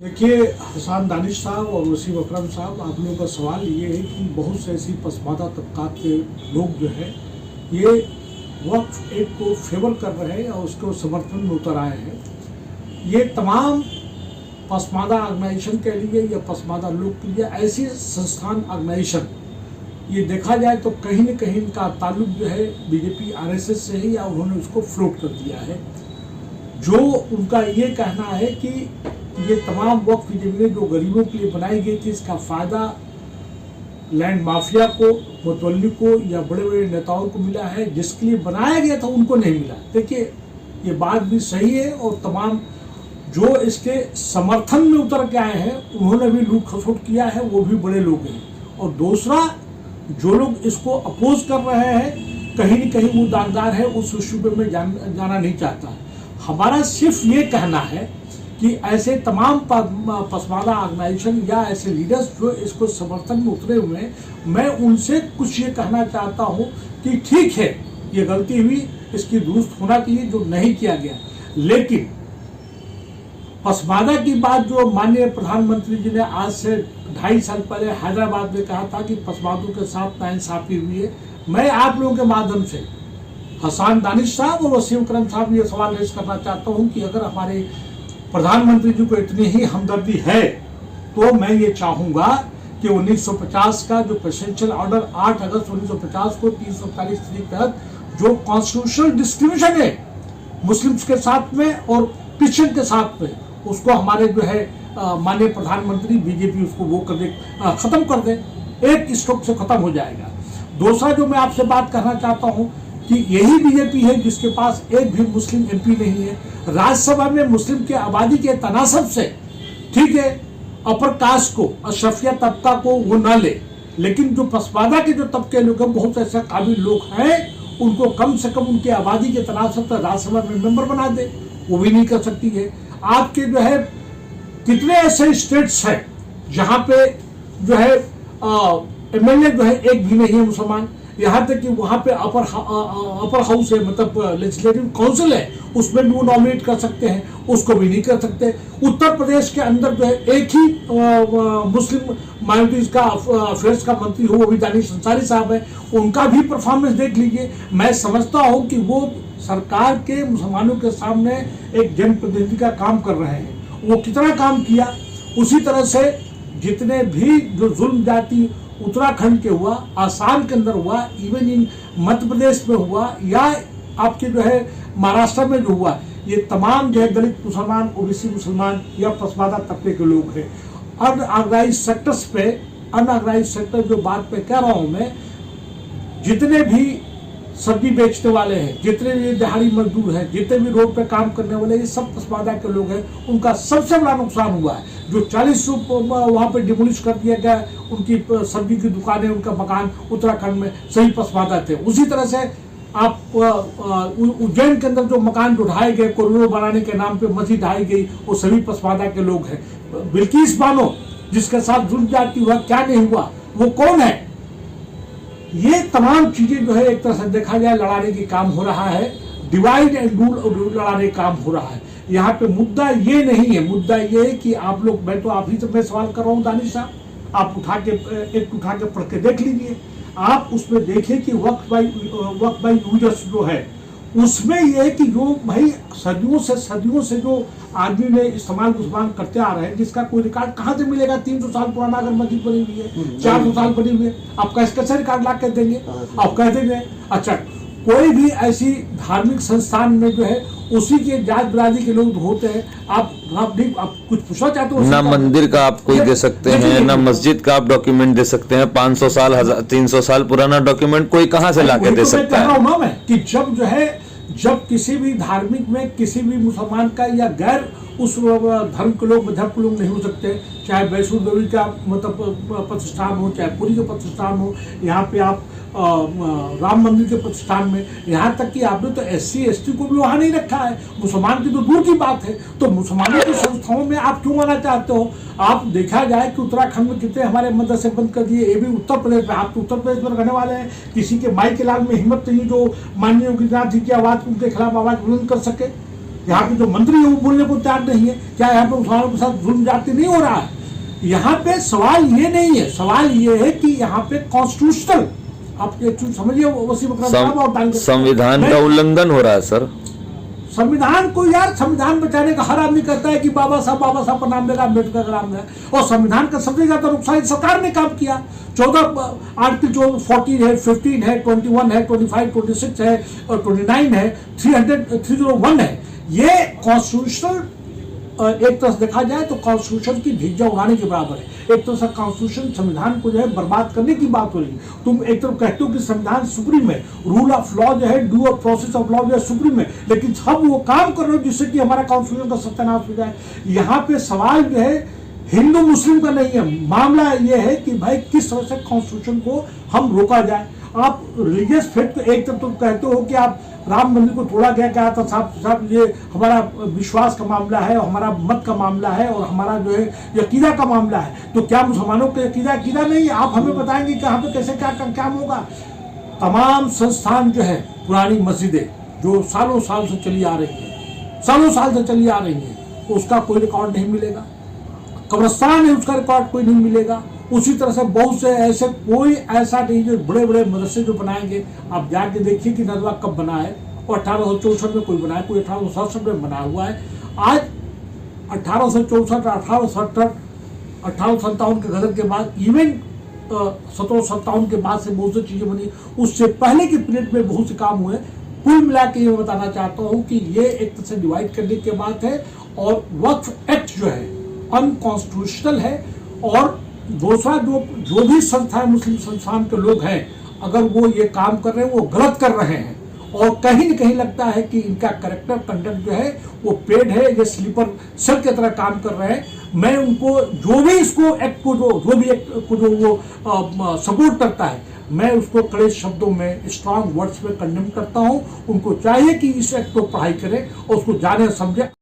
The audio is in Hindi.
देखिए, हसन दानिश साहब और वसीम अकरम साहब, आप लोगों का सवाल ये है कि बहुत से ऐसी पसमानदा तबकात के लोग जो है ये वक्फ एक्ट को फेवर कर रहे हैं और उसको समर्थन में उतर आए हैं। ये तमाम पसमानदा ऑर्गेनाइजेशन के लिए या पसमानदा लोग के लिए ऐसी संस्थान ऑर्गेनाइजेशन, ये देखा जाए तो कहीं न कहीं इनका ताल्लुक जो है बीजेपी आरएसएस से ही, या उन्होंने उसको फ्लोट कर दिया है। जो उनका ये कहना है कि ये तमाम वक्फ जमीनें जो गरीबों के लिए बनाई गई थी, इसका फ़ायदा लैंड माफिया को, मुतवल्ली को या बड़े बड़े नेताओं को मिला है, जिसके लिए बनाया गया था उनको नहीं मिला। देखिए, ये बात भी सही है और तमाम जो इसके समर्थन में उतर के आए हैं उन्होंने भी लूट खसोट किया है, वो भी बड़े लोग हैं। और दूसरा, जो लोग इसको अपोज कर रहे हैं कहीं न कहीं वो दागदार है, उस इशू पे मैं जाना नहीं चाहता। हमारा सिर्फ ये कहना है कि ऐसे तमाम पसमानदा ऑर्गेनाइजेशन या ऐसे लीडर्स जो इसको समर्थन में उतरे हुए हैं, मैं उनसे कुछ ये कहना चाहता हूँ कि ठीक है, ये गलती हुई, इसकी दुरुस्त होना चाहिए जो नहीं किया गया। लेकिन पसमानदा की बात जो माननीय प्रधानमंत्री जी ने आज से 2.5 साल पहले हैदराबाद में कहा था कि पसमानदों के साथ नाइंसाफी हुई है, मैं आप लोगों के माध्यम से हसन दानिश साहब और वसीम अकरम साहब ये सवाल रेज करना चाहता हूँ कि अगर हमारे प्रधानमंत्री जी को इतनी ही हमदर्दी है तो मैं ये चाहूँगा कि 1950 का जो प्रेसिडेंशियल ऑर्डर 8 अगस्त 1950 को 340 के तहत जो कॉन्स्टिट्यूशनल डिस्क्रिमिनेशन है मुस्लिम्स के साथ में और क्रिश्चियन के साथ में, उसको हमारे जो है माननीय प्रधानमंत्री बीजेपी उसको वो कर दे, खत्म कर दे, एक स्ट्रोक से खत्म हो जाएगा। दूसरा जो मैं आपसे बात करना चाहता हूँ कि यही बीजेपी है जिसके पास एक भी मुस्लिम एमपी नहीं है। राज्यसभा में मुस्लिम के आबादी के तनासब से, ठीक है, अपर कास्ट को, अशरफिया तबका को वो ना ले, लेकिन जो पसमानदा के जो तबके लोग हैं, बहुत ऐसे काबिल लोग हैं, उनको कम से कम उनकी आबादी के तनासब से राज्यसभा में मेंबर बना दे, वो भी नहीं कर सकती है। आपके जो है कितने ऐसे स्टेट्स हैं जहाँ पे जो है एमएलए जो है एक भी नहीं है मुसलमान, यहाँ तक कि वहाँ पे अपर हाउस है, मतलब लेजिस्लेटिव काउंसिल है, उसमें भी वो नॉमिनेट कर सकते हैं, उसको भी नहीं कर सकते। उत्तर प्रदेश के अंदर जो है एक ही मुस्लिम माइनॉरिटीज का अफेयर्स का मंत्री हो, वो भी दानिश अंसारी साहब है, उनका भी परफॉर्मेंस देख लीजिए। मैं समझता हूँ कि वो सरकार के मुसलमानों के सामने एक जनप्रतिनिधि का काम कर रहे हैं। वो कितना काम किया, उसी तरह से जितने भी जो जुल्म जाति उत्तराखंड के हुआ, आसाम के अंदर हुआ, इवन इन मध्य प्रदेश में हुआ, या आपके जो है महाराष्ट्र में जो हुआ, ये तमाम जो है दलित मुसलमान, ओबीसी मुसलमान या पसमानदा तबके के लोग हैं। अनऑर्गेनाइज्ड सेक्टर्स पे, अनऑर्गेनाइज्ड सेक्टर जो बात पे कह रहा हूँ मैं, जितने भी सब्जी बेचने वाले हैं, जितने भी दिहाड़ी मजदूर हैं, जितने भी रोड पे काम करने वाले, ये सब पसमानदा के लोग हैं। उनका सबसे बड़ा नुकसान हुआ है। जो 40 वहाँ पे डिमोलिश कर दिया गया, उनकी सब्जी की दुकानें, उनका मकान उत्तराखंड में सही पसमानदा थे। उसी तरह से आप उज्जैन के अंदर जो मकान जो ढाए गए, कॉरिडोर बनाने के नाम पे मस्जिद ढाई गई, वो सभी पसमानदा के लोग हैं। बिल्किस बानो जिसके साथ जुल्म जाती हुआ, क्या नहीं हुआ, वो कौन है? ये तमाम चीजें जो है एक तरह से देखा जाए लड़ाने की काम हो रहा है, डिवाइड एंड रूल लड़ाने का काम हो रहा है। यहाँ पे मुद्दा ये नहीं है, मुद्दा ये है कि आप लोग, मैं तो आप ही से मैं सवाल कर रहा हूँ दानिश साहब, आप उठा के पढ़ के देख लीजिए। आप उसमें देखिए कि वक्त बाई यूजर्स जो है उसमें ये है कि जो भाई सदियों से जो आदमी ने इस्तेमाल करते आ रहे हैं, जिसका कोई रिकॉर्ड कहाँ से मिलेगा? 300 साल पुराना अगर मस्जिद बनी हुई है, 400 साल बनी हुई है, आप कैसे रिकॉर्ड ला कर देंगे? आप कह देंगे अच्छा कोई भी ऐसी धार्मिक संस्थान में जो है उसी के जात बिरादरी के लोग होते हैं, आप कुछ पूछना चाहते हो? ना मंदिर का आप कोई दे सकते हैं, ना मस्जिद का आप डॉक्यूमेंट दे सकते हैं। 500 साल 300 साल पुराना डॉक्यूमेंट कोई कहाँ से लाके दे सकता है? मैं कि जब किसी भी धार्मिक में किसी भी मुसलमान का या गैर उस धर्म के लोग, मजहब के लोग नहीं हो सकते, चाहे वैष्णो देवी का मतलब प्रतिष्ठान हो, चाहे पुरी का प्रतिष्ठान हो, यहाँ पे आप राम मंदिर के प्रतिष्ठान में, यहाँ तक कि आपने तो SC ST को भी वहाँ नहीं रखा है, मुसलमान की तो दूर की बात है। तो मुसलमानों की संस्थाओं में आप क्यों आना चाहते हो? आप देखा जाए कि उत्तराखंड में कितने हमारे मदरसे बंद कर दिए, ये भी उत्तर प्रदेश में। आप तो उत्तर प्रदेश में रहने वाले हैं, किसी के माई के लाल में हिम्मत नहीं जो माननीय योगी आदित्यनाथ जी की आवाज़ उनके खिलाफ आवाज़ बुलंद कर सके। यहाँ के जो मंत्री है वो बोलने को तैयार नहीं है। क्या यहाँ पे मुसलमानों के साथ जुल्म जाति नहीं हो रहा है? यहाँ पे सवाल ये नहीं है, सवाल ये है कि यहाँ पे कॉन्स्टिट्यूशनल, आप समझिए वसीम अकरम साहब और संविधान का उल्लंघन हो रहा है सर। संविधान को यार, संविधान बचाने का हर आदमी कहता है कि बाबा साहब का नाम लेगा, अम्बेडकर का नाम लेगा। और संविधान का सबसे ज्यादा नुकसान सरकार ने काम किया। 14 आर्टिकल जो 14 है, 15 है, 21 है, 25, 26 है और 29 है, 301 है। ये कॉन्स्टिट्यूशनल एक तरह से देखा जाए तो कॉन्स्टिट्यूशन की ढिज्जा उड़ाने के बराबर है। एक तरह से कॉन्स्टिट्यूशन संविधान को जो है बर्बाद करने की बात हो रही है। तुम एक तरफ कहते हो कि संविधान सुप्रीम है, रूल ऑफ लॉ जो है, due of process of law जो है सुप्रीम है, लेकिन सब वो काम कर रहे हो जिससे कि हमारा कॉन्स्टिट्यूशन का सत्यानाश हो जाए। यहाँ पे सवाल जो है हिंदू मुस्लिम का नहीं है, मामला ये है कि भाई किस तरह से कॉन्स्टिट्यूशन को हम रोका जाए। आप रिलीजियस फेथ को एक तरफ तो कहते हो कि आप राम मंदिर को तोड़ा गया, क्या था साहब ये हमारा विश्वास का मामला है, हमारा मत का मामला है और हमारा जो है अकीदा का मामला है। तो क्या मुसलमानों के अकीदा नहीं है? आप हमें बताएंगे कि यहाँ पे कैसे क्या होगा। तमाम संस्थान जो है, पुरानी मस्जिदें जो सालों साल से चली आ रही है, उसका कोई रिकॉर्ड नहीं मिलेगा। कब्रिस्तान है, उसका रिकॉर्ड कोई नहीं मिलेगा। उसी तरह से बहुत से ऐसे कोई ऐसा नहीं जो बड़े बड़े मदरसे जो बनाएंगे, आप जाके देखिए कि नदवा कब बना है और 1864 में कोई बनाया, कोई 1867 में बना हुआ है। आज 1864, 1870, 1857 के गदर के बाद, इवन 1757 के बाद से बहुत सी चीजें बनी। उससे पहले के पीरियड में बहुत से काम हुए। कुल मिला के ये बताना चाहता हूँ कि ये एक तरह से डिवाइड करने की बात है। और वक्फ एक्ट जो है अनकॉन्स्टिट्यूशनल है। और दूसरा जो भी संस्थाएं, मुस्लिम संस्थान के लोग हैं, अगर वो ये काम कर रहे हैं, वो गलत कर रहे हैं और कहीं न कहीं लगता है कि इनका कैरेक्टर कंडक्ट जो है वो पेड है, ये स्लीपर सेल की तरह काम कर रहे हैं। मैं उनको जो भी इसको एक्ट को जो वो सपोर्ट करता है, मैं उसको कड़े शब्दों में, स्ट्रांग वर्ड्स में कंडेम करता हूं। उनको चाहिए कि इस एक्ट को पढ़ाई करें और उसको जाने समझे।